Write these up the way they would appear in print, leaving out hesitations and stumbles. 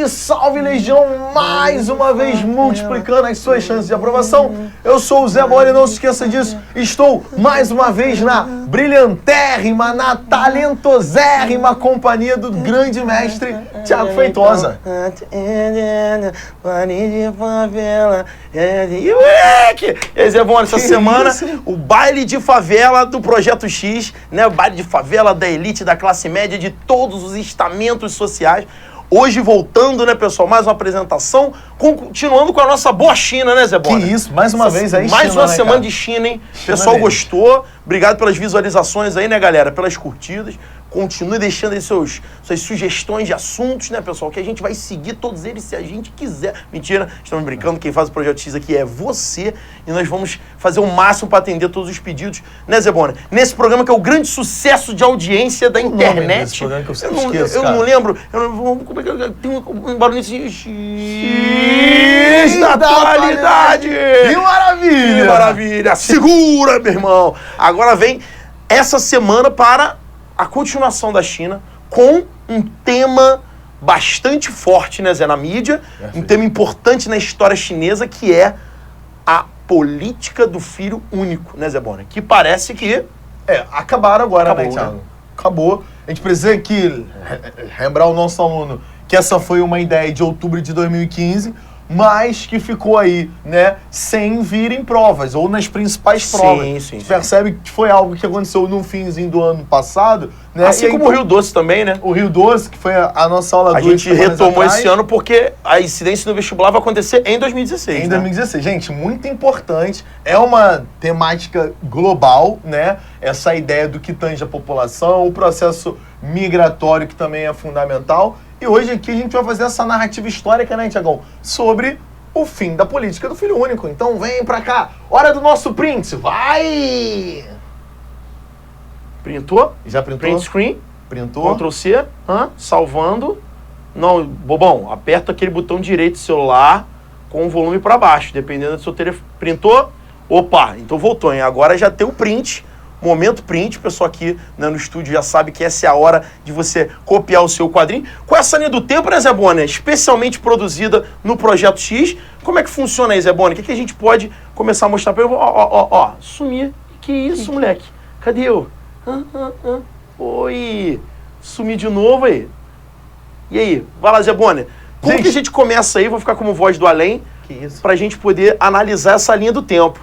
Salve, salve, Legião! Mais uma vez multiplicando as suas chances de aprovação. Eu sou o Zé Boni, não se esqueça disso. Estou mais uma vez na brilhantérrima, na talentosérrima companhia do grande mestre Thiago Feitosa. E moleque! E aí, Zé Boni, essa semana o baile de favela do Projeto X, né? O baile de favela da elite, da classe média, de todos os estamentos sociais. Hoje voltando, né, pessoal, mais uma apresentação, continuando com a nossa boa China, né, Zé Boni? Que isso, mais uma vez aí, mais China, uma né, semana cara? de China, hein? China Pessoal mesmo. gostou, obrigado pelas visualizações aí, né, galera, pelas curtidas. Continue deixando aí suas sugestões de assuntos, né, pessoal, que a gente vai seguir todos eles se a gente quiser. Mentira, estamos brincando, quem faz o Projeto X aqui é você, e nós vamos fazer o máximo para atender todos os pedidos, né, Zé Boni? Nesse programa que é o grande sucesso de audiência da internet. Desse programa que eu sempre não, esqueço, eu cara. não lembro, como é que tem um barulho assim, X da atualidade! Que maravilha! Que maravilha! Segura, meu irmão! Agora vem essa semana para a continuação da China com um tema bastante forte, né, Zé, na mídia, um tema importante na história chinesa, que é a política do filho único, né, Zé Boni? Que parece que... Acabaram agora, Acabou, né, Thiago? Acabou. A gente precisa aqui lembrar o nosso aluno que essa foi uma ideia de outubro de 2015, mas que ficou aí, né, sem vir em provas, ou nas principais provas. Sim, A gente percebe que foi algo que aconteceu no finzinho do ano passado, né? Assim como o Rio Doce também, né? O Rio Doce, que foi a nossa aula 2 A gente retomou atrás. esse ano porque a incidência no vestibular vai acontecer em 2016, Em né? 2016. Gente, muito importante. É uma temática global, né? Essa ideia do que tange a população, o processo migratório, que também é fundamental. E hoje aqui a gente vai fazer essa narrativa histórica, né, Tiagão? Sobre o fim da política do filho único. Então vem pra cá. Hora do nosso print. Vai! Printou? Já printou? Print screen. Printou? Ctrl C. Salvando. Não, bobão, aperta aquele botão direito do celular com o volume para baixo, dependendo do seu telefone. Printou? Opa, então voltou, hein? Agora já tem o print. Momento print, o pessoal aqui, né, no estúdio já sabe que essa é a hora de você copiar o seu quadrinho. Com essa linha do tempo, né, Zé Boni? Especialmente produzida no Projeto X. Como é que funciona aí, Zé Boni? O que a gente pode começar a mostrar para eu? Ó, sumir. Que isso, moleque? Cadê eu? Oi! Sumi de novo aí. E aí? Vai lá, Zé Boni. Como que a gente começa aí? Vou ficar como voz do além. Que isso? Pra gente poder analisar essa linha do tempo.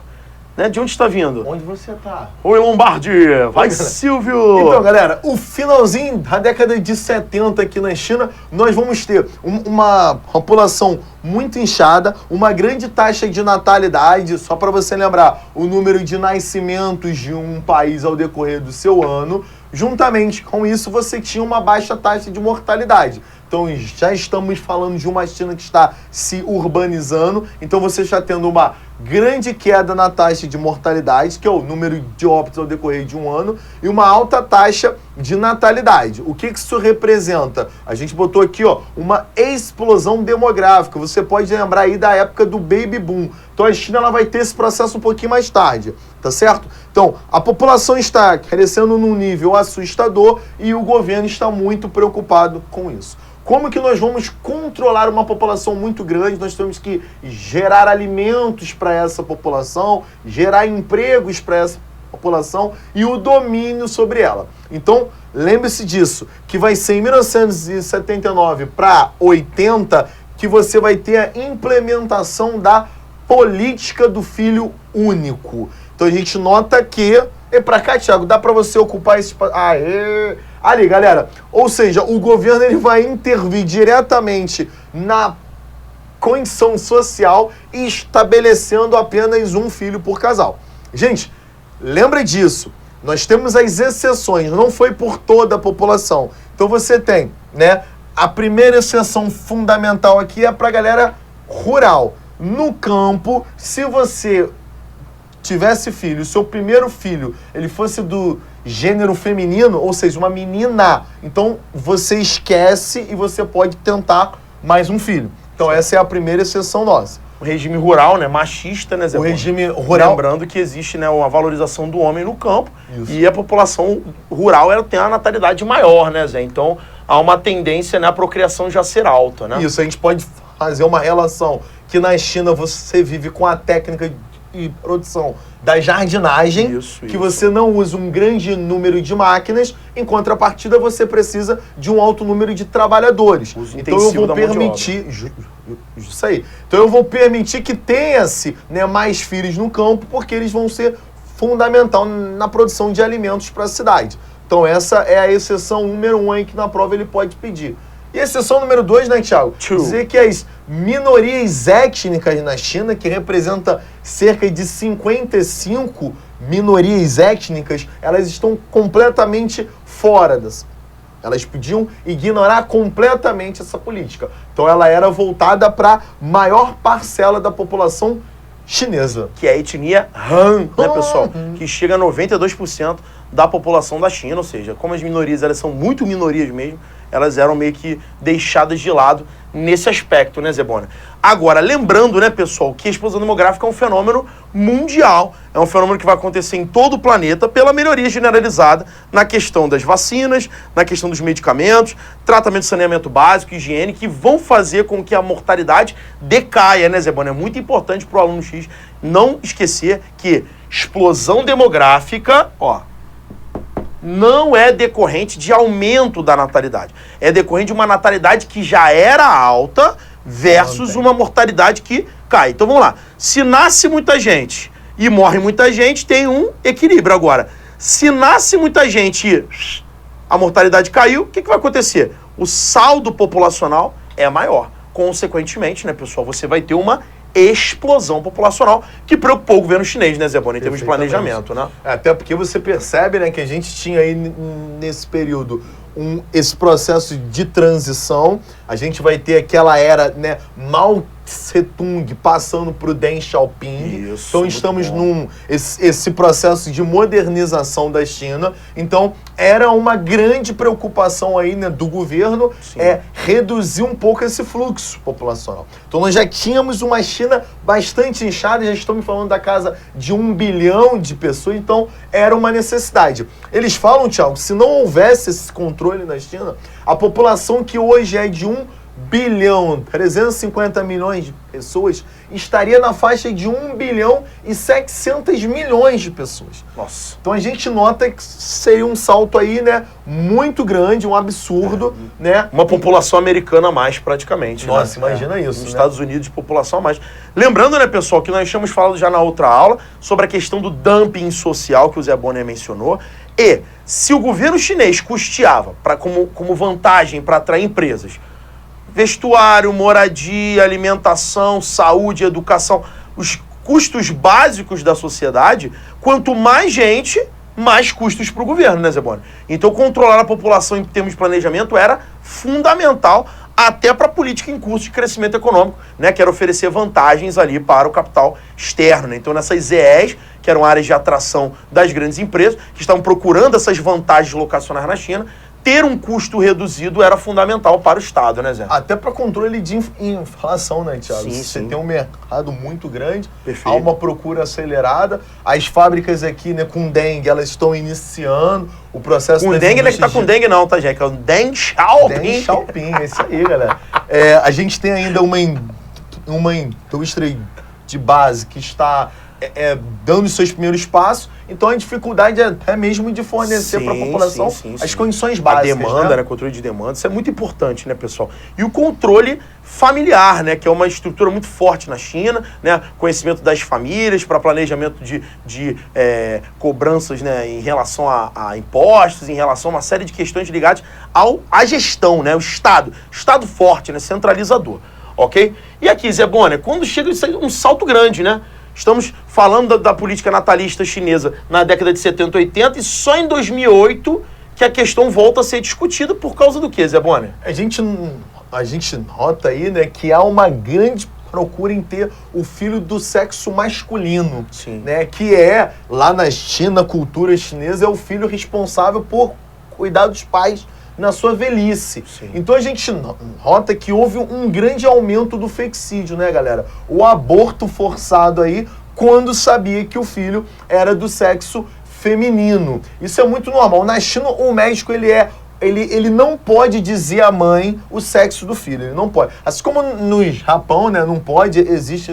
Né? De onde está vindo? Onde você tá? Oi, Lombardi! Vai, Silvio! Então, galera, o finalzinho da década de 70 aqui na China, nós vamos ter uma população muito inchada, uma grande taxa de natalidade, só para você lembrar, o número de nascimentos de um país ao decorrer do seu ano. Juntamente com isso, você tinha uma baixa taxa de mortalidade. Então, já estamos falando de uma China que está se urbanizando. Então, você está tendo uma grande queda na taxa de mortalidade, que é o número de óbitos ao decorrer de um ano, e uma alta taxa de natalidade. O que isso representa? A gente botou aqui, ó, uma explosão demográfica. Você pode lembrar aí da época do Baby Boom. Então, a China ela vai ter esse processo um pouquinho mais tarde, tá certo? Então, a população está crescendo num nível assustador e o governo está muito preocupado com isso. Como que nós vamos controlar uma população muito grande? Nós temos que gerar alimentos para essa população, gerar empregos para essa população e o domínio sobre ela. Então, lembre-se disso, que vai ser em 1979 para 80 que você vai ter a implementação da política do filho único. Então, a gente nota que... E para cá, Thiago, dá para você ocupar esse... Ali, galera, ou seja, o governo ele vai intervir diretamente na condição social e estabelecendo apenas um filho por casal. Gente, lembra disso, nós temos as exceções, não foi por toda a população. Então você tem, né, a primeira exceção fundamental aqui é para a galera rural. No campo, se você tivesse filho, seu primeiro filho, ele fosse do gênero feminino, ou seja, uma menina, então você esquece e você pode tentar mais um filho. Então essa é a primeira exceção nossa. O regime rural, né, machista, né, Zé O Boni? regime rural... Lembrando que existe, né, uma valorização do homem no campo. Isso. E a população rural ela tem uma natalidade maior, né, Zé? Então, há uma tendência, né, a procriação já ser alta, né? Isso, a gente pode fazer uma relação que na China você vive com a técnica de produção da jardinagem, que você não usa um grande número de máquinas, em contrapartida você precisa de um alto número de trabalhadores. Então eu vou permitir... Isso aí. Então eu vou permitir que tenha-se, né, mais filhos no campo, porque eles vão ser fundamental na produção de alimentos para a cidade. Então essa é a exceção número 1 aí que na prova ele pode pedir. E a exceção número 2, né, Thiago? Dizer que as minorias étnicas na China, que representa cerca de 55 minorias étnicas, elas estão completamente fora das. Elas podiam ignorar completamente essa política. Então ela era voltada para a maior parcela da população chinesa. Que é a etnia Han, né, pessoal? Que chega a 92% da população da China, ou seja, como as minorias, elas são muito minorias mesmo, elas eram meio que deixadas de lado nesse aspecto, né, Zebona? Agora, lembrando, né, pessoal, que a explosão demográfica é um fenômeno mundial, é um fenômeno que vai acontecer em todo o planeta pela melhoria generalizada na questão das vacinas, na questão dos medicamentos, tratamento de saneamento básico, higiene, que vão fazer com que a mortalidade decaia, né, Zebona? É muito importante para o aluno X não esquecer que explosão demográfica, ó, não é decorrente de aumento da natalidade. É decorrente de uma natalidade que já era alta versus uma mortalidade que cai. Então vamos lá. Se nasce muita gente e morre muita gente, tem um equilíbrio. Agora, se nasce muita gente e a mortalidade caiu, o que vai acontecer? O saldo populacional é maior. Consequentemente, né, pessoal, você vai ter uma explosão populacional que preocupou o governo chinês, né, Zebona, em termos de planejamento, né? Até porque você percebe, né, que a gente tinha aí nesse período esse processo de transição. A gente vai ter aquela era, né, Mao Tse-tung passando para o Deng Xiaoping. Isso, então estamos esse processo de modernização da China. Então era uma grande preocupação aí, né, do governo, reduzir um pouco esse fluxo populacional. Então nós já tínhamos uma China bastante inchada, já estamos falando da casa de 1 bilhão de pessoas, então era uma necessidade. Eles falam, Thiago, se não houvesse esse controle na China, a população que hoje é de 1 bilhão, 350 milhões de pessoas, estaria na faixa de 1 bilhão e 700 milhões de pessoas. Nossa. Então a gente nota que seria um salto aí, né, muito grande, um absurdo, né? Uma população americana a mais, praticamente. Nossa, né? imagina isso, Nos né? Estados Unidos, de população a mais. Lembrando, né, pessoal, que nós tínhamos falado já na outra aula sobre a questão do dumping social que o Zé Bonner mencionou. E se o governo chinês custeava como vantagem para atrair empresas, vestuário, moradia, alimentação, saúde, educação, os custos básicos da sociedade, quanto mais gente, mais custos para o governo, né, Zé Bonner? Então, controlar a população em termos de planejamento era fundamental até para a política em curso de crescimento econômico, né, que era oferecer vantagens ali para o capital externo, né? Então, nessas ZEs, que eram áreas de atração das grandes empresas, que estavam procurando essas vantagens locacionais na China, ter um custo reduzido era fundamental para o Estado, né, Zé? Até para controle de inflação, né, Thiago? Sim, Você sim. tem um mercado muito grande, Perfeito. há uma procura acelerada, as fábricas aqui, né, com dengue, elas estão iniciando o processo... Com dengue, não é que tá com dengue não, tá, gente? É o Deng Xiaoping. Deng Xiaoping, é isso aí, galera. A gente tem ainda uma indústria de base que está dando os seus primeiros passos, então a dificuldade é até mesmo de fornecer para a população as condições básicas. A demanda, né? Controle de demanda, isso é muito importante, né, pessoal? E o controle familiar, né, que é uma estrutura muito forte na China, né, conhecimento das famílias para planejamento de cobranças, né, em relação a impostos, em relação a uma série de questões ligadas à gestão, né, o Estado forte, né, centralizador, ok? E aqui, Zé Bonner, quando chega isso aí, um salto grande, né? Estamos falando da política natalista chinesa na década de 70, 80 e só em 2008 que a questão volta a ser discutida por causa do quê, Zé Bonner? A gente nota aí, né, que há uma grande procura em ter o filho do sexo masculino, né, que lá na China, cultura chinesa, é o filho responsável por cuidar dos pais na sua velhice. Sim. Então a gente nota que houve um grande aumento do fexídio, né, galera? O aborto forçado aí, quando sabia que o filho era do sexo feminino. Isso é muito normal. Na China, o médico, ele é ele não pode dizer à mãe o sexo do filho, ele não pode. Assim como no Japão, né, não pode, existe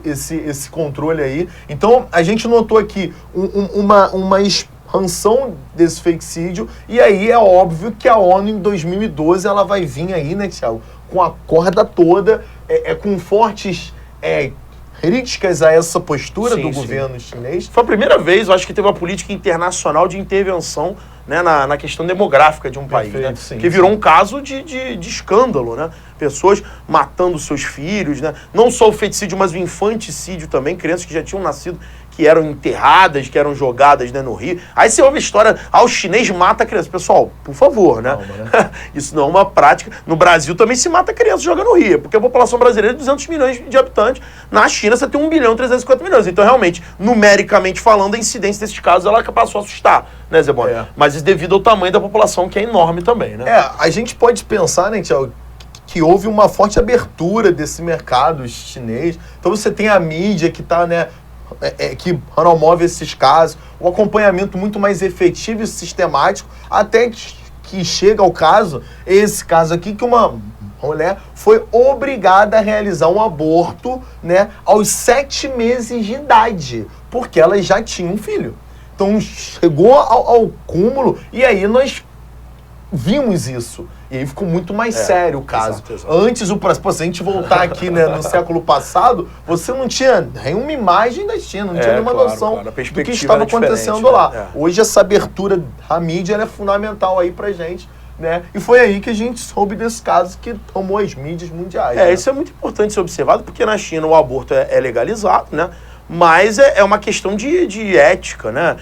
esse controle aí. Então, a gente notou aqui uma expansão desse fakecídio, e aí é óbvio que a ONU em 2012 ela vai vir aí, né, Thiago, com a corda toda, com fortes críticas a essa postura do governo chinês. Foi a primeira vez, eu acho, que teve uma política internacional de intervenção, né, na questão demográfica de um país, né? Que virou um caso de escândalo, né? Pessoas matando seus filhos, né? Não só o feticídio, mas o infanticídio também, crianças que já tinham nascido, que eram enterradas, que eram jogadas, né, no rio. Aí você ouve a história, o chinês mata a criança. Pessoal, por favor, né? Calma, né? Isso não é uma prática. No Brasil também se mata criança jogando no rio, porque a população brasileira é de 200 milhões de habitantes. Na China você tem 1.350.000.000. Então, realmente, numericamente falando, a incidência desses casos, ela passou a assustar, né, Zé Boni? Mas isso devido ao tamanho da população, que é enorme também, né? A gente pode pensar, né, Tiago, que houve uma forte abertura desse mercado chinês. Então você tem a mídia que está, né, que promove esses casos, um acompanhamento muito mais efetivo e sistemático, até que chega ao caso, esse caso aqui, que uma mulher foi obrigada a realizar um aborto, né, aos 7 meses de idade, porque ela já tinha um filho. Então chegou ao cúmulo, e aí nós vimos isso. E aí ficou muito mais sério o caso. Exato. Antes, se a gente voltar aqui, né, no século passado, você não tinha nenhuma imagem da China, não tinha nenhuma noção do que estava acontecendo lá. Hoje essa abertura da mídia ela é fundamental aí pra gente, né? E foi aí que a gente soube desse caso que tomou as mídias mundiais. Né? Isso é muito importante ser observado, porque na China o aborto é legalizado, né? Mas é uma questão de ética, né?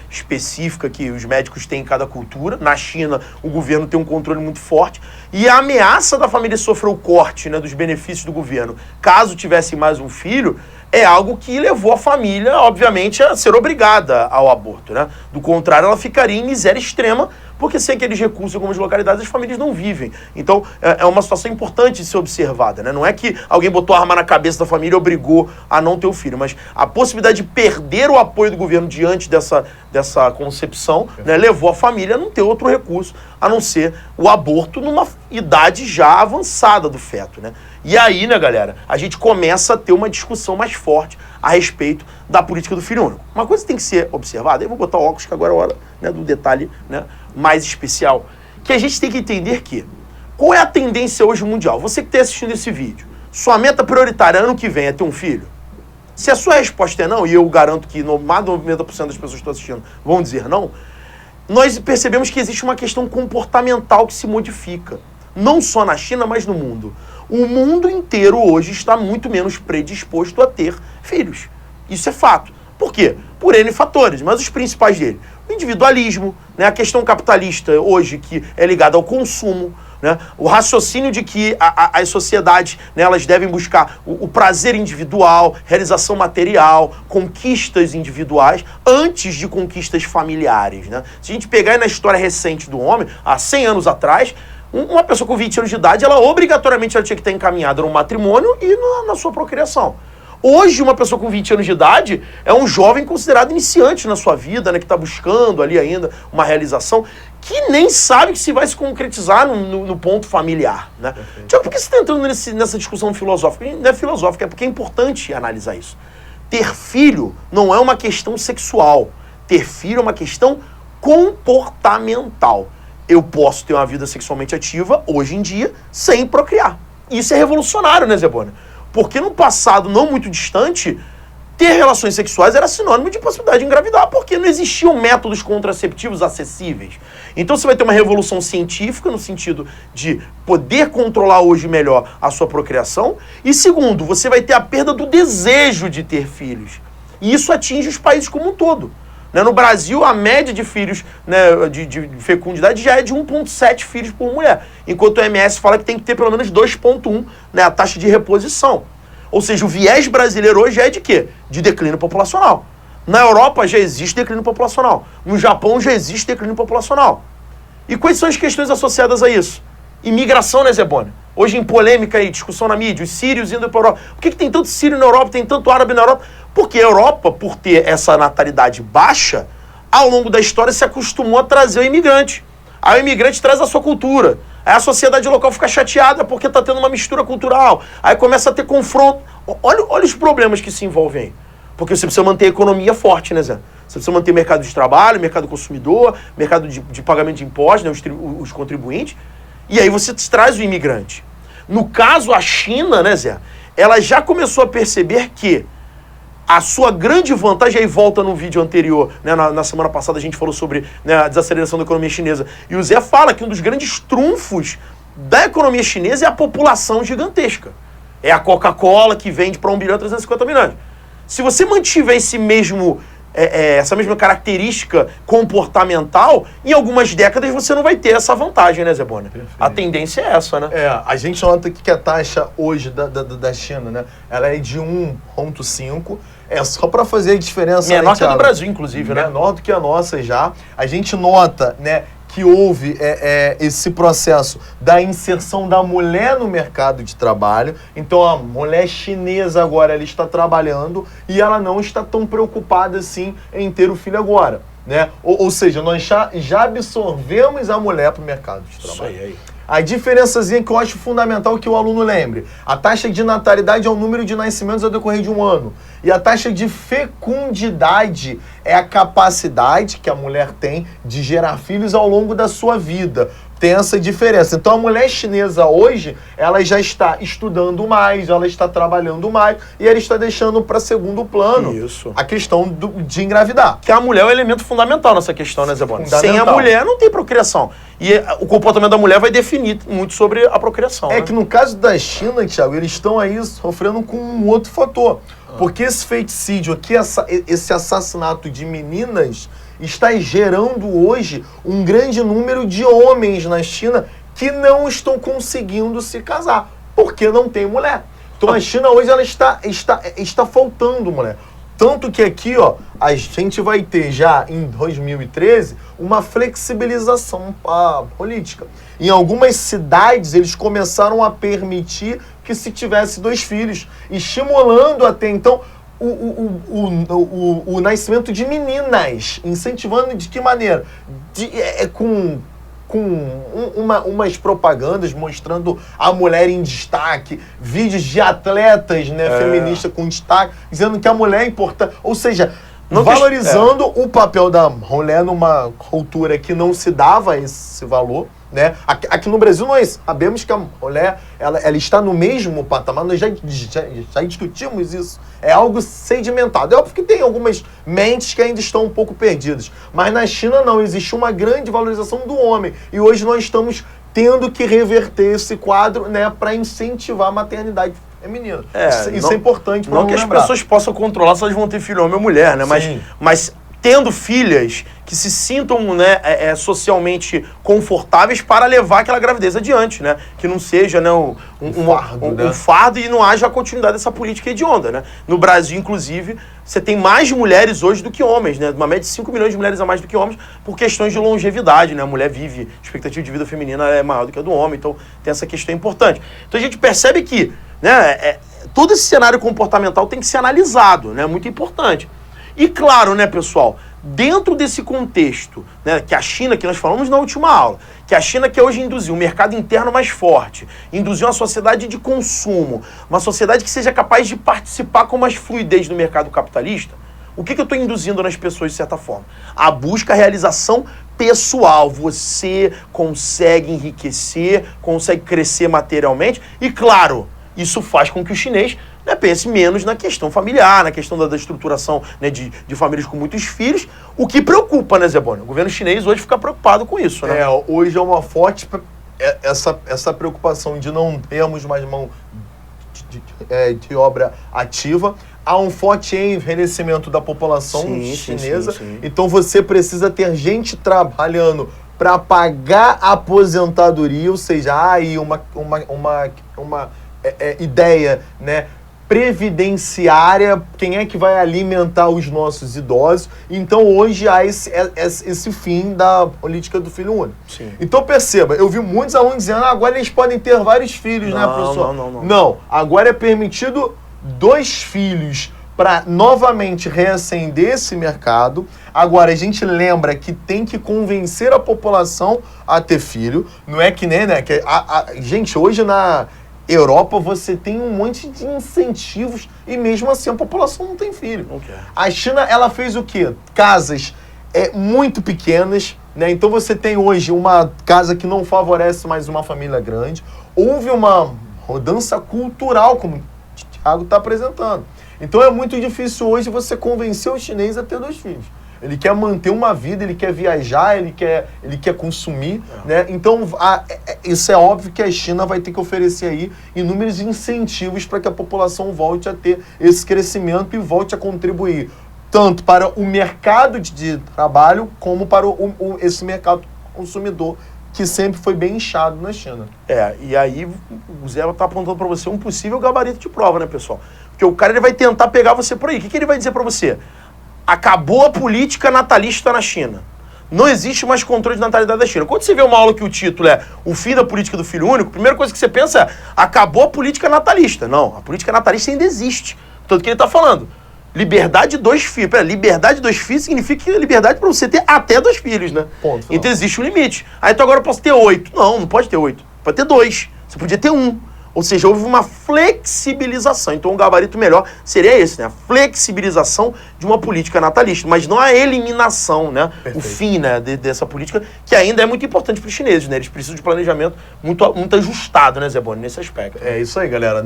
Específica que os médicos têm em cada cultura. Na China, o governo tem um controle muito forte. E a ameaça da família sofrer o corte, né, dos benefícios do governo, caso tivesse mais um filho, é algo que levou a família, obviamente, a ser obrigada ao aborto, né? Do contrário, ela ficaria em miséria extrema, porque sem aqueles recursos em algumas localidades, as famílias não vivem. Então, é uma situação importante de ser observada, né? Não é que alguém botou a arma na cabeça da família e obrigou a não ter o filho, mas a possibilidade de perder o apoio do governo diante dessa concepção, né, levou a família a não ter outro recurso, a não ser o aborto numa idade já avançada do feto, né? E aí, né, galera, a gente começa a ter uma discussão mais forte a respeito da política do filho único. Uma coisa que tem que ser observada, eu vou botar o óculos, que agora é a hora, né, do detalhe, né, mais especial, que a gente tem que entender que, qual é a tendência hoje mundial? Você que está assistindo esse vídeo, sua meta prioritária ano que vem é ter um filho? Se a sua resposta é não, e eu garanto que mais de 90% das pessoas que estão assistindo vão dizer não, nós percebemos que existe uma questão comportamental que se modifica. Não só na China, mas no mundo. O mundo inteiro hoje está muito menos predisposto a ter filhos. Isso é fato. Por quê? Por N fatores, mas os principais dele. O individualismo, né? A questão capitalista hoje que é ligada ao consumo, né? O raciocínio de que as sociedades, né, elas devem buscar o prazer individual, realização material, conquistas individuais, antes de conquistas familiares. Né? Se a gente pegar na história recente do homem, há 100 anos atrás, uma pessoa com 20 anos de idade, ela obrigatoriamente tinha que estar encaminhada no matrimônio e na sua procriação. Hoje, uma pessoa com 20 anos de idade é um jovem considerado iniciante na sua vida, né, que está buscando ali ainda uma realização, que nem sabe que se vai se concretizar no ponto familiar. Né? Tiago, por que você está entrando nessa discussão filosófica? Não é filosófica, é porque é importante analisar isso. Ter filho não é uma questão sexual. Ter filho é uma questão comportamental. Eu posso ter uma vida sexualmente ativa, hoje em dia, sem procriar. Isso é revolucionário, né, Zé Boni? Porque no passado não muito distante, ter relações sexuais era sinônimo de possibilidade de engravidar, porque não existiam métodos contraceptivos acessíveis. Então você vai ter uma revolução científica, no sentido de poder controlar hoje melhor a sua procriação. E segundo, você vai ter a perda do desejo de ter filhos. E isso atinge os países como um todo. No Brasil, a média de filhos, né, de fecundidade já é de 1,7 filhos por mulher, enquanto o OMS fala que tem que ter pelo menos 2,1, né, a taxa de reposição. Ou seja, o viés brasileiro hoje é de quê? De declínio populacional. Na Europa já existe declínio populacional. No Japão já existe declínio populacional. E quais são as questões associadas a isso? Imigração, né, Zé Boni? Hoje em polêmica e discussão na mídia, os sírios indo para a Europa. Por que tem tanto sírio na Europa, tem tanto árabe na Europa? Porque a Europa, por ter essa natalidade baixa, ao longo da história se acostumou a trazer o imigrante. Aí o imigrante traz a sua cultura. Aí a sociedade local fica chateada porque está tendo uma mistura cultural. Aí começa a ter confronto. Olha os problemas que se envolvem aí. Porque você precisa manter a economia forte, né, Zé? Você precisa manter mercado de trabalho, mercado consumidor, mercado de pagamento de impostos, né, os contribuintes. E aí você traz o imigrante. No caso, a China, né, Zé? Ela já começou a perceber que a sua grande vantagem, aí volta no vídeo anterior, né, na semana passada a gente falou sobre, né, a desaceleração da economia chinesa. E o Zé fala que um dos grandes trunfos da economia chinesa é a população gigantesca. É a Coca-Cola que vende para 1 bilhão e 350 milhões. Se você mantiver essa mesma característica comportamental, em algumas décadas você não vai ter essa vantagem, né, Zé Bonner? Perfeito. A tendência é essa, né? A gente nota que a taxa hoje da China, né, ela é de 1,5. É só para fazer a diferença. Menor né, que a do Brasil, inclusive, né? Menor do que a nossa já. A gente nota, né, que houve esse processo da inserção da mulher no mercado de trabalho. Então, a mulher chinesa agora ela está trabalhando e ela não está tão preocupada assim em ter o filho agora, né? Ou seja, nós já absorvemos a mulher para o mercado de trabalho. Isso aí. A diferençazinha que eu acho fundamental que o aluno lembre. A taxa de natalidade é o número de nascimentos ao decorrer de um ano. E a taxa de fecundidade é a capacidade que a mulher tem de gerar filhos ao longo da sua vida. Tem essa diferença. Então a mulher chinesa hoje, ela já está estudando mais, ela está trabalhando mais e ela está deixando para segundo plano a questão de engravidar. Que a mulher é um elemento fundamental nessa questão, né, Zé Bonner? Fundamental. Sem a mulher não tem procriação. E o comportamento da mulher vai definir muito sobre a procriação. Que no caso da China, Thiago, eles estão aí sofrendo com um outro fator. Porque esse feticídio aqui, esse assassinato de meninas, está gerando hoje um grande número de homens na China que não estão conseguindo se casar, porque não tem mulher. Então a China hoje ela está faltando mulher. Tanto que aqui, ó, a gente vai ter já em 2013 uma flexibilização política. Em algumas cidades eles começaram a permitir que se tivesse 2 filhos, estimulando até então o nascimento de meninas, incentivando de que maneira? Com umas propagandas mostrando a mulher em destaque, vídeos de atletas, né, feministas com destaque, dizendo que a mulher é importante, ou seja, valorizando o papel da mulher numa cultura que não se dava esse valor, né? Aqui no Brasil nós sabemos que a mulher ela está no mesmo patamar, nós já discutimos isso, é algo sedimentado. É óbvio que tem algumas mentes que ainda estão um pouco perdidas, mas na China não, existe uma grande valorização do homem e hoje nós estamos tendo que reverter esse quadro, né, para incentivar a maternidade feminina. Isso é importante para não que as pessoas possam controlar se elas vão ter filho homem ou mulher, né? Mas tendo filhas que se sintam, né, socialmente confortáveis para levar aquela gravidez adiante, né? Que não seja, né, um fardo e não haja a continuidade dessa política hedionda, né? No Brasil, inclusive, você tem mais mulheres hoje do que homens, né? Uma média de 5 milhões de mulheres a mais do que homens por questões de longevidade, né? A mulher vive, a expectativa de vida feminina é maior do que a do homem, então tem essa questão importante. Então a gente percebe que, né, todo esse cenário comportamental tem que ser analisado, né? Muito importante. E claro, né, pessoal, dentro desse contexto, né, que a China, que nós falamos na última aula, que a China quer hoje induzir um mercado interno mais forte, induzir uma sociedade de consumo, uma sociedade que seja capaz de participar com mais fluidez no mercado capitalista, o que eu estou induzindo nas pessoas de certa forma? A busca, a realização pessoal. Você consegue enriquecer, consegue crescer materialmente e, claro, isso faz com que o chinês, né, pense menos na questão familiar, na questão da estruturação, né, de famílias com muitos filhos, o que preocupa, né, Zé Bonner? O governo chinês hoje fica preocupado com isso, né? Hoje é uma forte essa preocupação de não termos mais mão de obra ativa. Há um forte envelhecimento da população chinesa, sim. Então você precisa ter gente trabalhando para pagar a aposentadoria, ou seja, há aí uma ideia, né, previdenciária, quem é que vai alimentar os nossos idosos. Então hoje há esse fim da política do filho único. Sim. Então perceba, eu vi muitos alunos dizendo, agora eles podem ter vários filhos, né, professor? Não. Agora é permitido 2 filhos para novamente reacender esse mercado. Agora, a gente lembra que tem que convencer a população a ter filho. Não é que nem, né? Gente, hoje na Europa você tem um monte de incentivos e mesmo assim a população não tem filho. Okay. A China, ela fez o quê? Casas muito pequenas, né? Então você tem hoje uma casa que não favorece mais uma família grande. Houve uma mudança cultural, como o Thiago está apresentando. Então é muito difícil hoje você convencer o chinês a ter 2 filhos. Ele quer manter uma vida, ele quer viajar, ele quer consumir, né? Então, isso é óbvio que a China vai ter que oferecer aí inúmeros incentivos para que a população volte a ter esse crescimento e volte a contribuir tanto para o mercado de trabalho como para esse mercado consumidor, que sempre foi bem inchado na China. E aí o Zé está apontando para você um possível gabarito de prova, né, pessoal? Porque o cara ele vai tentar pegar você por aí. O que ele vai dizer para você? Acabou a política natalista na China. Não existe mais controle de natalidade da China. Quando você vê uma aula que o título é O Fim da Política do Filho Único, a primeira coisa que você pensa é acabou a política natalista. Não, a política natalista ainda existe. Tanto que ele está falando. Liberdade de 2 filhos. Liberdade de 2 filhos significa liberdade para você ter até 2 filhos, né? Ponto, então existe um limite. Aí então agora eu posso ter 8. Não pode ter 8. Pode ter 2. Você podia ter 1. Ou seja, houve uma flexibilização. Então, um gabarito melhor seria esse, né? A flexibilização de uma política natalista, mas não a eliminação, né? Perfeito. O fim, né, dessa política, que ainda é muito importante para os chineses, né? Eles precisam de planejamento muito ajustado, né, Zé Boni, nesse aspecto. É isso aí, galera.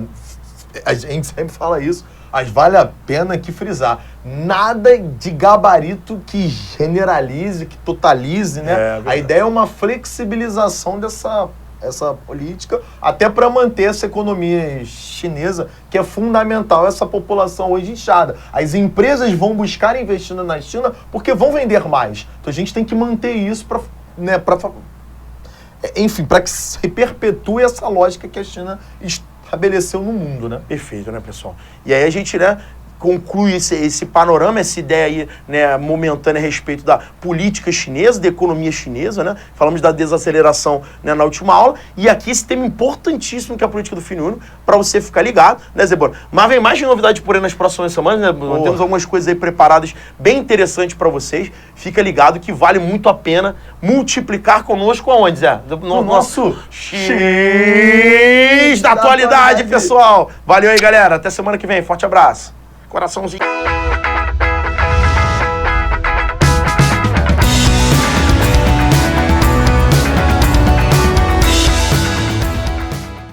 A gente sempre fala isso, mas vale a pena aqui frisar. Nada de gabarito que generalize, que totalize, né? A ideia é uma flexibilização essa política, até para manter essa economia chinesa, que é fundamental, essa população hoje inchada. As empresas vão buscar investindo na China porque vão vender mais. Então a gente tem que manter isso para, né, enfim, para que se perpetue essa lógica que a China estabeleceu no mundo, né? Perfeito, né, pessoal? E aí a gente, né, conclui esse panorama, essa ideia aí, né, momentânea a respeito da política chinesa, da economia chinesa, né? Falamos da desaceleração, né, na última aula. E aqui esse tema importantíssimo que é a política do Filho Único, para você ficar ligado, né, Zé Boni? Mas vem mais de novidade por aí nas próximas semanas, né? Temos algumas coisas aí preparadas bem interessantes para vocês. Fica ligado que vale muito a pena multiplicar conosco aonde, Zé? No nosso X da atualidade, pessoal. Valeu aí, galera. Até semana que vem. Forte abraço. Coraçãozinho.